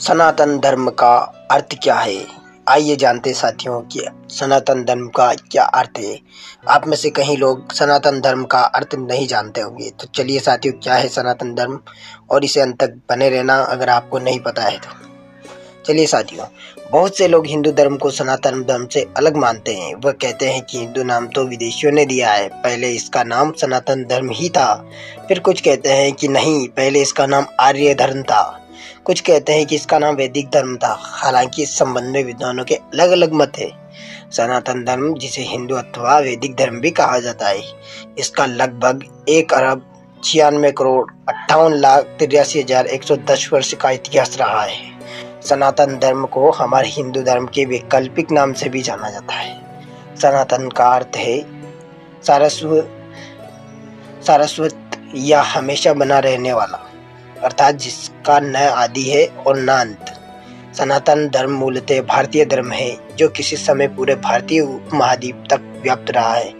सनातन धर्म का अर्थ क्या है? आइए जानते साथियों कि सनातन धर्म का क्या अर्थ है। आप में से कई लोग सनातन धर्म का अर्थ नहीं जानते होंगे, तो चलिए साथियों, क्या है सनातन धर्म और इसे अंत तक बने रहना अगर आपको नहीं पता है तो। चलिए साथियों, बहुत से लोग हिंदू धर्म को सनातन धर्म से अलग मानते हैं। वह कहते हैं कि हिंदू नाम तो विदेशियों ने दिया है, पहले इसका नाम सनातन धर्म ही था। फिर कुछ कहते हैं कि नहीं, पहले इसका नाम आर्य धर्म था। कुछ कहते हैं कि इसका नाम वैदिक धर्म था। हालांकि इस संबंध में विद्वानों के अलग अलग मत है। सनातन धर्म, जिसे हिंदू अथवा वैदिक धर्म भी कहा जाता है, इसका लगभग 1,96,58,83,110 वर्ष का इतिहास रहा है। सनातन धर्म को हमारे हिंदू धर्म के वैकल्पिक नाम से भी जाना जाता है। सनातन का अर्थ है शाश्वत या हमेशा बना रहने वाला, अर्थात जिसका न आदि है और न अंत। सनातन धर्म मूलतः भारतीय धर्म है, जो किसी समय पूरे भारतीय उपमहाद्वीप तक व्याप्त रहा है।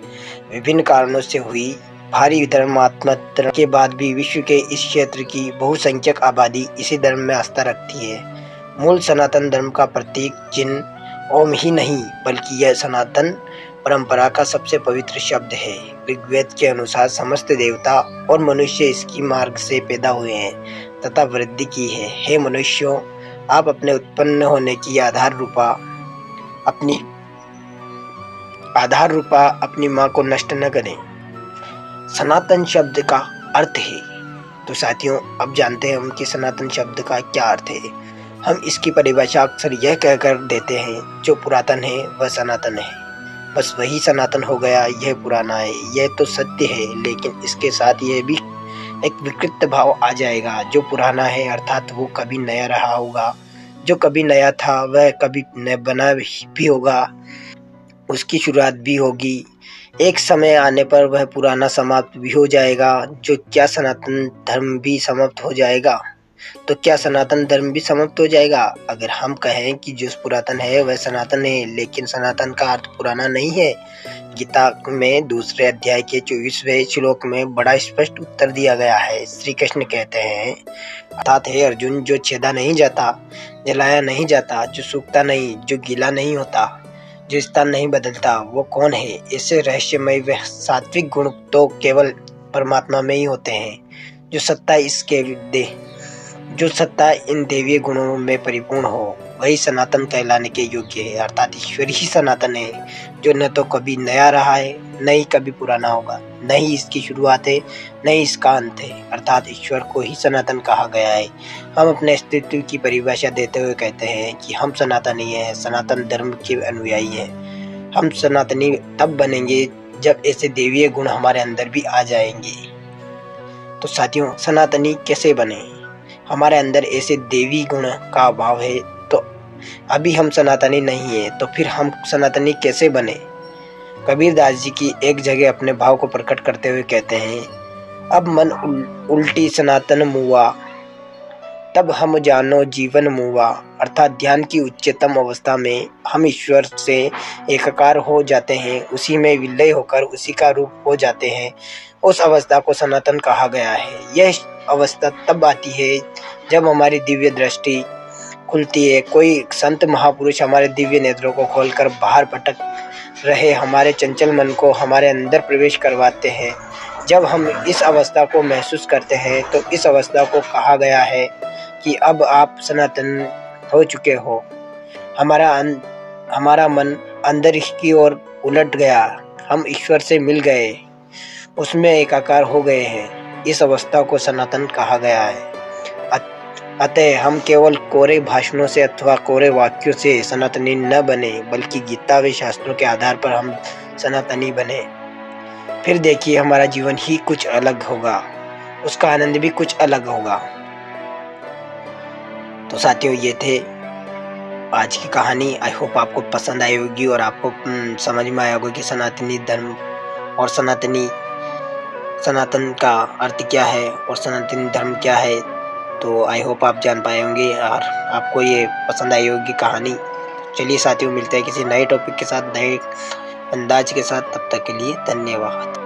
विभिन्न कारणों से हुई भारी धर्मांतरण के बाद भी विश्व के इस क्षेत्र की बहुसंख्यक आबादी इसी धर्म में आस्था रखती है। मूल सनातन धर्म का प्रतीक चिन्ह ओम ही नहीं, बल्कि यह सनातन परंपरा का सबसे पवित्र शब्द है। ऋग्वेद के अनुसार समस्त देवता और मनुष्य इसकी मार्ग से पैदा हुए हैं तथा वृद्धि की है। हे मनुष्यों, आप अपने उत्पन्न होने की आधार रूपा अपनी माँ को नष्ट न करें। सनातन शब्द का अर्थ है। तो साथियों, अब जानते हैं हम कि सनातन शब्द का क्या अर्थ है। हम इसकी परिभाषा अक्सर यह कहकर देते हैं, जो पुरातन है वह सनातन है, बस वही सनातन हो गया, यह पुराना है। यह तो सत्य है, लेकिन इसके साथ यह भी एक विकृत भाव आ जाएगा। जो पुराना है अर्थात वो कभी नया रहा होगा, जो कभी नया था वह कभी न बना भी होगा, उसकी शुरुआत भी होगी। एक समय आने पर वह पुराना समाप्त भी हो जाएगा। जो क्या सनातन धर्म भी समाप्त हो जाएगा? तो क्या सनातन धर्म भी समाप्त हो जाएगा? अगर हम कहें कि जो पुरातन है वह सनातन है, लेकिन सनातन का अर्थ पुराना नहीं है। गीता में 2 अध्याय के 24वें श्लोक में बड़ा स्पष्ट उत्तर दिया गया है। श्री कृष्ण कहते हैं, अर्थात हे अर्जुन, जो छेदा नहीं जाता, जलाया नहीं जाता, जो सूखता नहीं, जो गीला नहीं होता, जो स्थान नहीं बदलता, वो कौन है? ऐसे रहस्यमय व सात्विक गुण तो केवल परमात्मा में ही होते हैं। जो सत्ता इन देवीय गुणों में परिपूर्ण हो, वही सनातन कहलाने के योग्य है। अर्थात ईश्वर ही सनातन है, जो न तो कभी नया रहा है, न ही कभी पुराना होगा, न ही इसकी शुरुआत है, न ही इसका अंत है। अर्थात ईश्वर को ही सनातन कहा गया है। हम अपने अस्तित्व की परिभाषा देते हुए कहते हैं कि हम सनातनी हैं, सनातन धर्म के अनुयायी हैं। हम सनातनी तब बनेंगे जब ऐसे देवीय गुण हमारे अंदर भी आ जाएंगे। तो साथियों, सनातनी कैसे बने? हमारे अंदर ऐसे देवी गुण का अभाव है, तो अभी हम सनातनी नहीं है, तो फिर हम सनातनी कैसे बने? कबीरदास जी की एक जगह अपने भाव को प्रकट करते हुए कहते हैं, अब मन उल्टी सनातन मुआ, तब हम जानो जीवन मुआ। अर्थात ध्यान की उच्चतम अवस्था में हम ईश्वर से एकाकार हो जाते हैं, उसी में विलय होकर उसी का रूप हो जाते हैं। उस अवस्था को सनातन कहा गया है। यह अवस्था तब आती है जब हमारी दिव्य दृष्टि खुलती है। कोई संत महापुरुष हमारे दिव्य नेत्रों को खोलकर बाहर भटक रहे हमारे चंचल मन को हमारे अंदर प्रवेश करवाते हैं। जब हम इस अवस्था को महसूस करते हैं, तो इस अवस्था को कहा गया है कि अब आप सनातन हो चुके हो। हमारा मन अंदर की ओर उलट गया, हम ईश्वर से मिल गए, उसमें एकाकार हो गए हैं। इस अवस्था को सनातन कहा गया है। अतः हम केवल कोरे भाषणों से अथवा कोरे वाक्यों से सनातनी न बने, बल्कि गीता व शास्त्रों के आधार पर हम सनातनी बने। फिर देखिए, हमारा जीवन ही कुछ अलग होगा, उसका आनंद भी कुछ अलग होगा। तो साथियों, ये थे आज की कहानी। आई होप आपको पसंद आई होगी और आपको समझ में आया होगा कि सनातनी धर्म और सनातन का अर्थ क्या है और सनातनी धर्म क्या है। तो आई होप आप जान पाए होंगे और आपको ये पसंद आई होगी कहानी। चलिए साथियों, मिलते हैं किसी नए टॉपिक के साथ, नए अंदाज के साथ। तब तक के लिए धन्यवाद।